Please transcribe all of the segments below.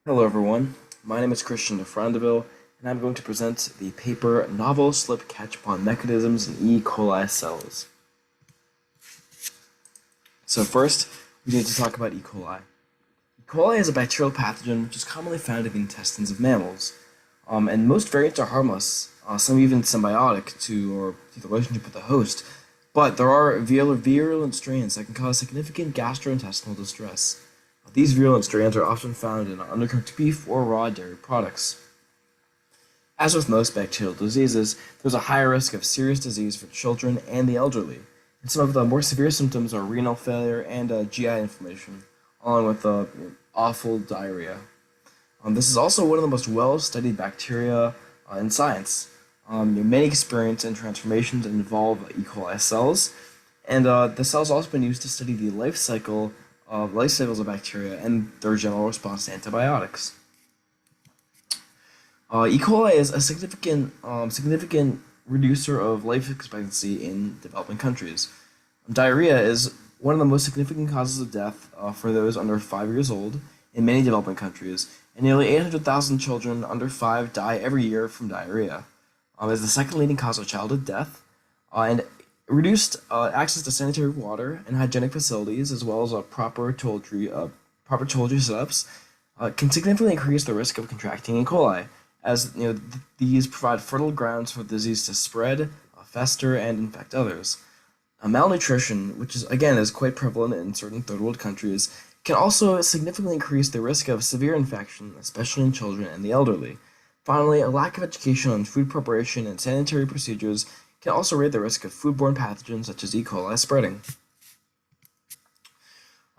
Hello everyone, my name is Christian de Frandeville, and I'm going to present the paper Novel Slip Catch Pond Mechanisms in E. coli Cells. So first, we need to talk about E. coli. E. coli is a bacterial pathogen which is commonly found in the intestines of mammals, and most variants are harmless, some even symbiotic to the relationship with the host, but there are virulent strains that can cause significant gastrointestinal distress. These virulent strains are often found in undercooked beef or raw dairy products. As with most bacterial diseases, there's a high risk of serious disease for children and the elderly, and some of the more severe symptoms are renal failure and GI inflammation, along with awful diarrhea. This is also one of the most well-studied bacteria in science. Many experiments and transformations involve E. coli cells, and the cells have also been used to study the life cycles of bacteria and their general response to antibiotics. E. coli is a significant reducer of life expectancy in developing countries. Diarrhea is one of the most significant causes of death for those under 5 years old in many developing countries, and nearly 800,000 children under 5 die every year from diarrhea. It is the second leading cause of childhood death, and reduced access to sanitary water and hygienic facilities, as well as proper toiletry setups, can significantly increase the risk of contracting E. coli, as these provide fertile grounds for the disease to spread, fester, and infect others. Malnutrition, which is quite prevalent in certain third world countries, can also significantly increase the risk of severe infection, especially in children and the elderly. Finally, a lack of education on food preparation and sanitary procedures can also raise the risk of foodborne pathogens such as E. coli spreading.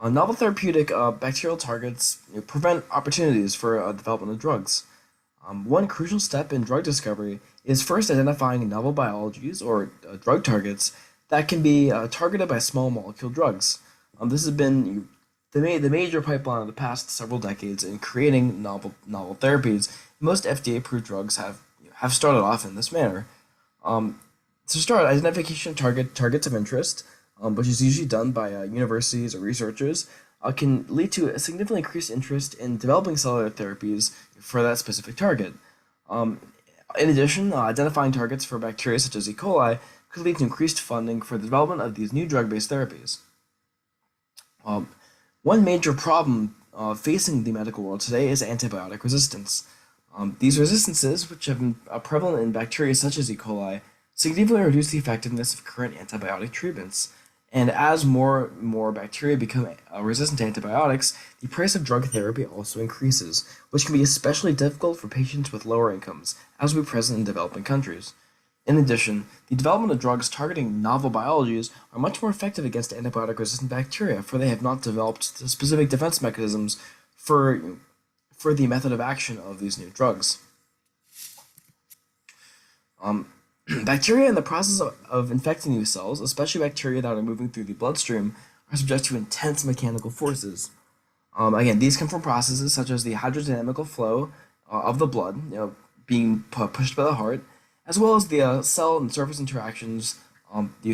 Novel therapeutic bacterial targets prevent opportunities for development of drugs. One crucial step in drug discovery is first identifying novel biologies or drug targets that can be targeted by small molecule drugs. This has been the major pipeline of the past several decades in creating novel therapies. Most FDA-approved drugs have started off in this manner. To start, identification of targets of interest, which is usually done by universities or researchers, can lead to a significantly increased interest in developing cellular therapies for that specific target. In addition, identifying targets for bacteria such as E. coli could lead to increased funding for the development of these new drug-based therapies. One major problem facing the medical world today is antibiotic resistance. These resistances, which have been prevalent in bacteria such as E. coli, significantly reduce the effectiveness of current antibiotic treatments. And as more bacteria become resistant to antibiotics, the price of drug therapy also increases, which can be especially difficult for patients with lower incomes, as will be present in developing countries. In addition, the development of drugs targeting novel biologies are much more effective against antibiotic-resistant bacteria, for they have not developed specific defense mechanisms for the method of action of these new drugs. Bacteria in the process of infecting new cells, especially bacteria that are moving through the bloodstream, are subject to intense mechanical forces. Again, these come from processes such as the hydrodynamical flow of the blood, being pushed by the heart, as well as the cell and surface interactions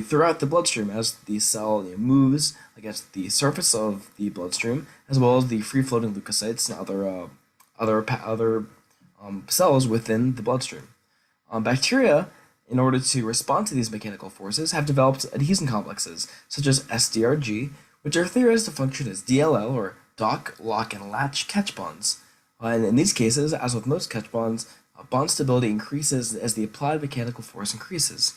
throughout the bloodstream as the cell moves against the surface of the bloodstream, as well as the free-floating leukocytes and other cells within the bloodstream. Bacteria, in order to respond to these mechanical forces, have developed adhesion complexes, such as SDRG, which are theorized to function as DLL, or dock, lock, and latch catch bonds. And in these cases, as with most catch bonds, bond stability increases as the applied mechanical force increases.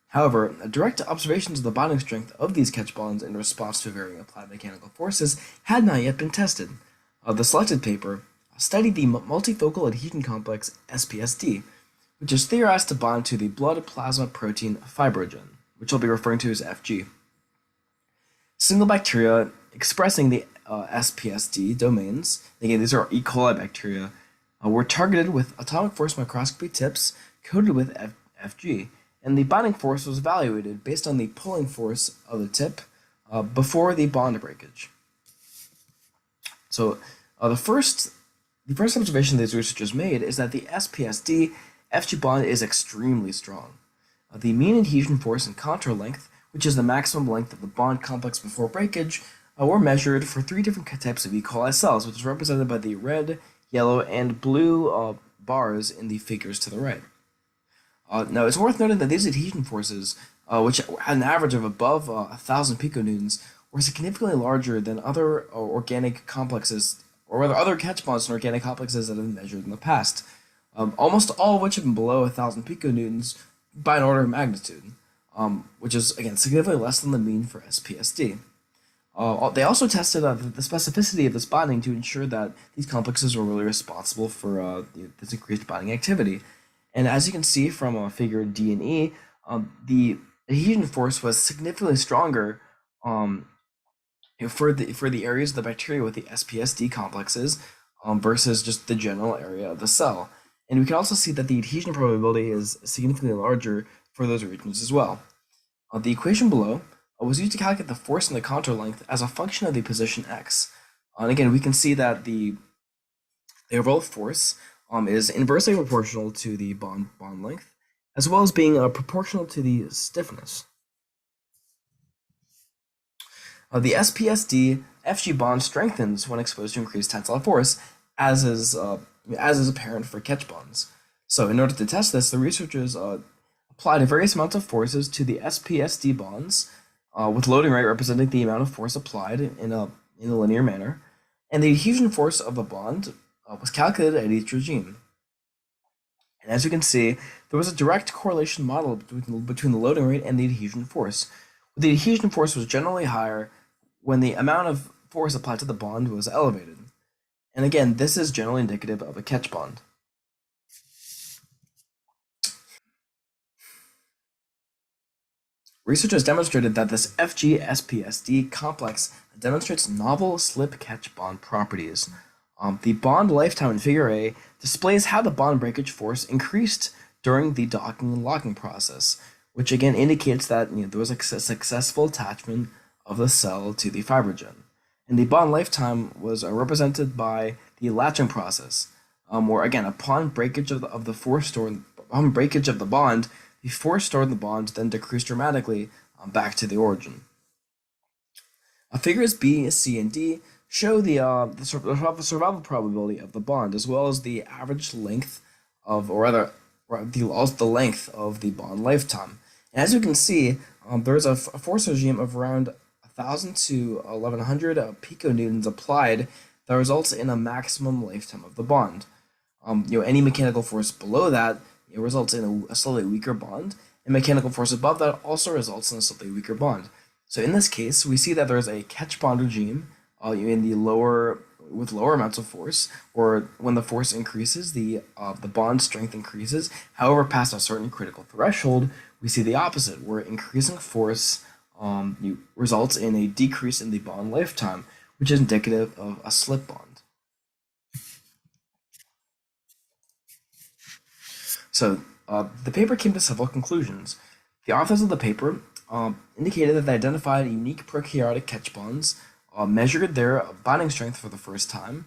However, direct observations of the bonding strength of these catch bonds in response to varying applied mechanical forces had not yet been tested. The selected paper studied the multifocal adhesion complex SPSD, which is theorized to bond to the blood plasma protein fibrogen, which I'll be referring to as FG. Single bacteria expressing the SPSD domains, again these are E. coli bacteria, were targeted with atomic force microscopy tips coated with FG, and the binding force was evaluated based on the pulling force of the tip before the bond breakage. So the first observation these researchers made is that the SPSD FG bond is extremely strong. The mean adhesion force and contour length, which is the maximum length of the bond complex before breakage, were measured for 3 different types of E. coli cells, which is represented by the red, yellow, and blue bars in the figures to the right. Now, it's worth noting that these adhesion forces, which had an average of above 1,000 piconewtons, were significantly larger than other organic complexes, or rather other catch bonds in organic complexes that have been measured in the past, almost all of which have been below 1,000 piconewtons by an order of magnitude, which is, again, significantly less than the mean for SPSD. They also tested the specificity of this bonding to ensure that these complexes were really responsible for this increased bonding activity. And as you can see from figure D and E, the adhesion force was significantly stronger for the areas of the bacteria with the SPSD complexes versus just the general area of the cell. And we can also see that the adhesion probability is significantly larger for those regions as well. The equation below was used to calculate the force in the contour length as a function of the position x. And again, we can see that the overall force is inversely proportional to the bond length, as well as being proportional to the stiffness. The SPSD FG bond strengthens when exposed to increased tensile force, as is apparent for catch bonds. So in order to test this, the researchers applied various amounts of forces to the SPSD bonds, with loading rate representing the amount of force applied in a linear manner, and the adhesion force of the bond was calculated at each regime. And as you can see, there was a direct correlation model between the loading rate and the adhesion force. The adhesion force was generally higher when the amount of force applied to the bond was elevated. And again, this is generally indicative of a catch bond. Researchers demonstrated that this FG-SPSD complex demonstrates novel slip-catch bond properties. The bond lifetime in Figure A displays how the bond breakage force increased during the docking and locking process, which again indicates that there was a successful attachment of the cell to the fibrogen. And the bond lifetime was represented by the latching process, where again, upon breakage of the force stored, upon breakage of the bond, the force stored in the bond then decreased dramatically back to the origin. Figures B, C, and D show the survival probability of the bond, as well as the average length of, or rather, the length of the bond lifetime. And as you can see, there's a force regime of around 1,000 to 1,100 piconewtons applied that results in a maximum lifetime of the bond. Any mechanical force below that results in a slightly weaker bond, and mechanical force above that also results in a slightly weaker bond. So in this case, we see that there's a catch bond regime in the with lower amounts of force, or when the force increases, the bond strength increases. However, past a certain critical threshold, we see the opposite, where increasing force results in a decrease in the bond lifetime, which is indicative of a slip bond. So the paper came to several conclusions. The authors of the paper indicated that they identified unique prokaryotic catch bonds, measured their binding strength for the first time,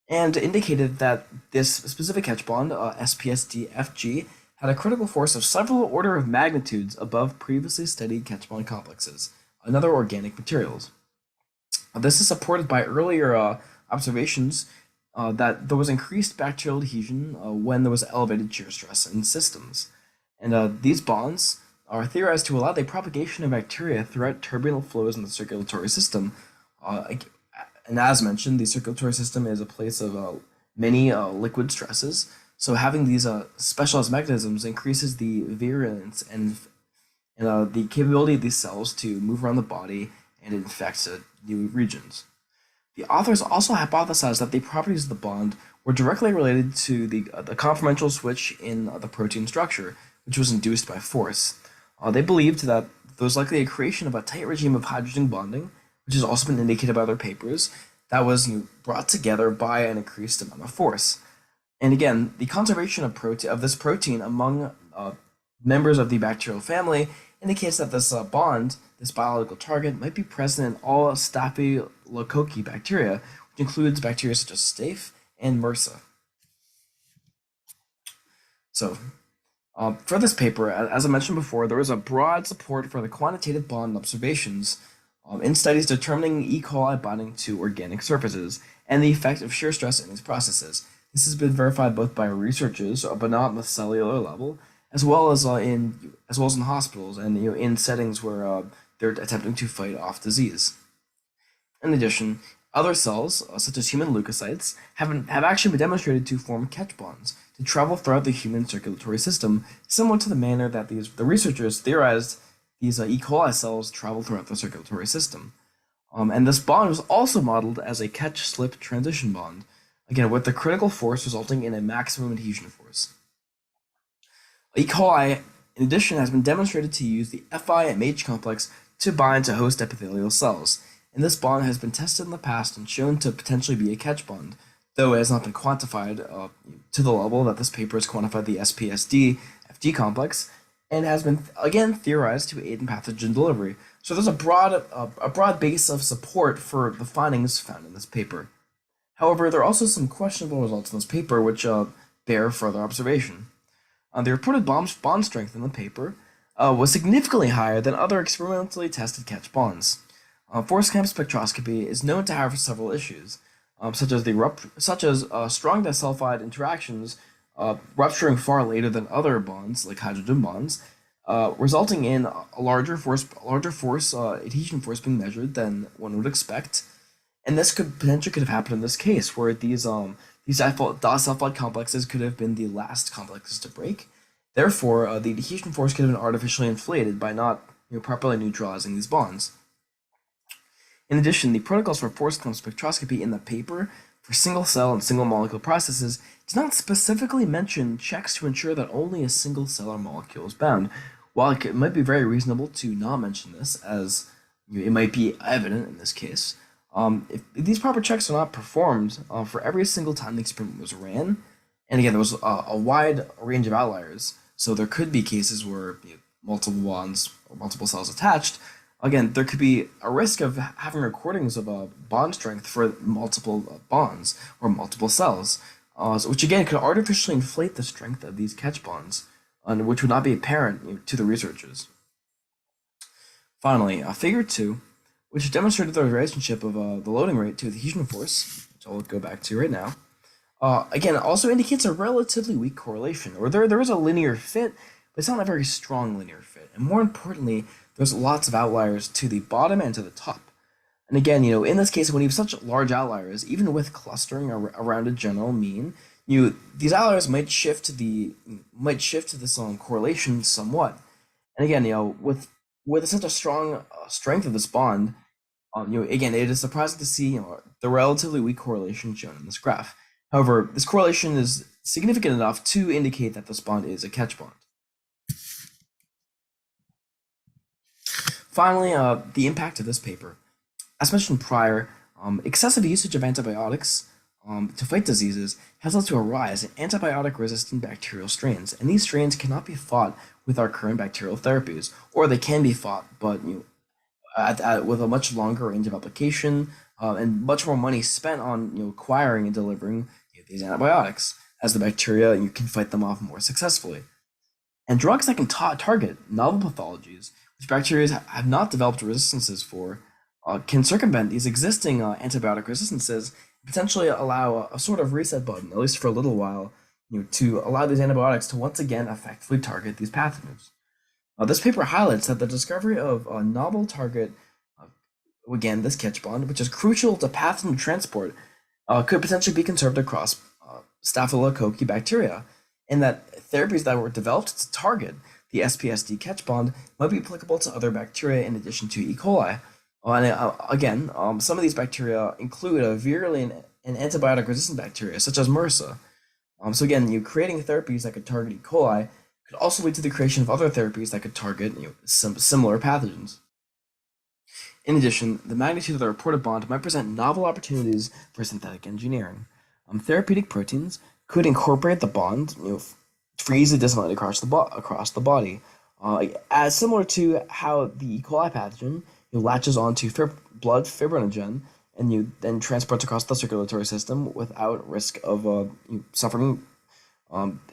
and indicated that this specific catch bond, SPSD-FG, had a critical force of several order of magnitudes above previously studied catch bond complexes and other organic materials. This is supported by earlier observations that there was increased bacterial adhesion when there was elevated shear stress in systems. And these bonds are theorized to allow the propagation of bacteria throughout turbulent flows in the circulatory system. And as mentioned, the circulatory system is a place of many liquid stresses. So having these specialized mechanisms increases the virulence and the capability of these cells to move around the body and infect new regions. The authors also hypothesized that the properties of the bond were directly related to the conformational switch in the protein structure, which was induced by force. They believed that there was likely a creation of a tight regime of hydrogen bonding, which has also been indicated by other papers, that was brought together by an increased amount of force. And again, the conservation of this protein among members of the bacterial family indicates that this bond, this biological target, might be present in all Staphylococcus bacteria, which includes bacteria such as Staph and MRSA. So, for this paper, as I mentioned before, there was a broad support for the quantitative bond observations in studies determining E. coli binding to organic surfaces and the effect of shear stress in these processes. This has been verified both by researchers, but not on the cellular level, as well as in hospitals and in settings where they're attempting to fight off disease. In addition, other cells, such as human leukocytes, have actually been demonstrated to form catch bonds to travel throughout the human circulatory system, similar to the manner that the researchers theorized these E. coli cells travel throughout the circulatory system. And this bond was also modeled as a catch-slip transition bond, again with the critical force resulting in a maximum adhesion force. E. coli, in addition, has been demonstrated to use the FI-MH complex to bind to host epithelial cells, and this bond has been tested in the past and shown to potentially be a catch bond, though it has not been quantified to the level that this paper has quantified the SPSD-FG complex, and has been again theorized to aid in pathogen delivery. So there's a broad base of support for the findings found in this paper. However, there are also some questionable results in this paper which bear further observation. The reported bond strength in the paper was significantly higher than other experimentally tested catch bonds. Force clamp spectroscopy is known to have several issues, such as strong disulfide interactions rupturing far later than other bonds, like hydrogen bonds, resulting in a larger force adhesion force being measured than one would expect. And this potentially could have happened in this case, where these disulfide complexes could have been the last complexes to break. Therefore, the adhesion force could have been artificially inflated by not properly neutralizing these bonds. In addition, the protocols for force clamp spectroscopy in the paper for single cell and single molecule processes does not specifically mention checks to ensure that only a single cell or molecule is bound. While it might be very reasonable to not mention this, as it might be evident in this case, if these proper checks are not performed for every single time the experiment was ran, and again, there was a wide range of outliers, so there could be cases where multiple bonds or multiple cells attached. Again, there could be a risk of having recordings of a bond strength for multiple bonds or multiple cells, which again could artificially inflate the strength of these catch bonds, which would not be apparent to the researchers. Finally, figure 2, which demonstrated the relationship of the loading rate to the adhesion force, which I'll go back to right now, again, also indicates a relatively weak correlation, or there is a linear fit, but it's not a very strong linear fit. And more importantly, there's lots of outliers to the bottom and to the top. And again, in this case, when you have such large outliers, even with clustering around a general mean, these outliers might shift to this correlation somewhat. And again, with such a strong strength of this bond, again, it is surprising to see the relatively weak correlation shown in this graph. However, this correlation is significant enough to indicate that this bond is a catch bond. Finally, the impact of this paper. As mentioned prior, excessive usage of antibiotics to fight diseases has led to a rise in antibiotic-resistant bacterial strains, and these strains cannot be fought with our current bacterial therapies, or they can be fought, but with a much longer range of application and much more money spent on acquiring and delivering these antibiotics, as the bacteria can fight them off more successfully. And drugs that can target novel pathologies, which bacteria have not developed resistances for, can circumvent these existing antibiotic resistances, and potentially allow a sort of reset button, at least for a little while, to allow these antibiotics to once again effectively target these pathogens. This paper highlights that the discovery of a novel target, again this catch bond, which is crucial to pathogen transport, could potentially be conserved across Staphylococcus bacteria, and that therapies that were developed to target the SPSD catch bond might be applicable to other bacteria in addition to E. coli. Again, some of these bacteria include a virulent and antibiotic-resistant bacteria, such as MRSA. So again, creating therapies that could target E. coli could also lead to the creation of other therapies that could target some similar pathogens. In addition, the magnitude of the reported bond might present novel opportunities for synthetic engineering. Therapeutic proteins could incorporate the bond, for easy dissemination across the body, as similar to how the E. coli pathogen latches onto blood fibrinogen and then transports across the circulatory system without risk of suffering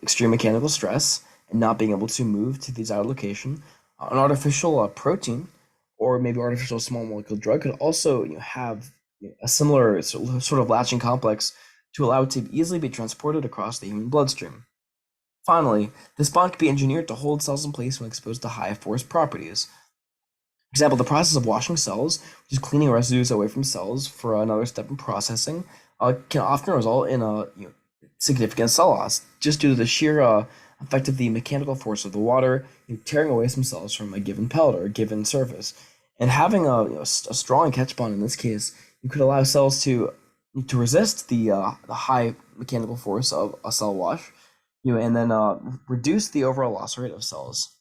extreme mechanical stress and not being able to move to the desired location. An artificial protein or maybe artificial small molecule drug could also have a similar sort of latching complex to allow it to easily be transported across the human bloodstream. Finally, this bond can be engineered to hold cells in place when exposed to high force properties. For example, the process of washing cells, which is cleaning residues away from cells for another step in processing, can often result in a significant cell loss just due to the sheer effect of the mechanical force of the water tearing away some cells from a given pellet or a given surface. And having a strong catch bond in this case, you could allow cells to resist the high mechanical force of a cell wash, and then reduce the overall loss rate of cells.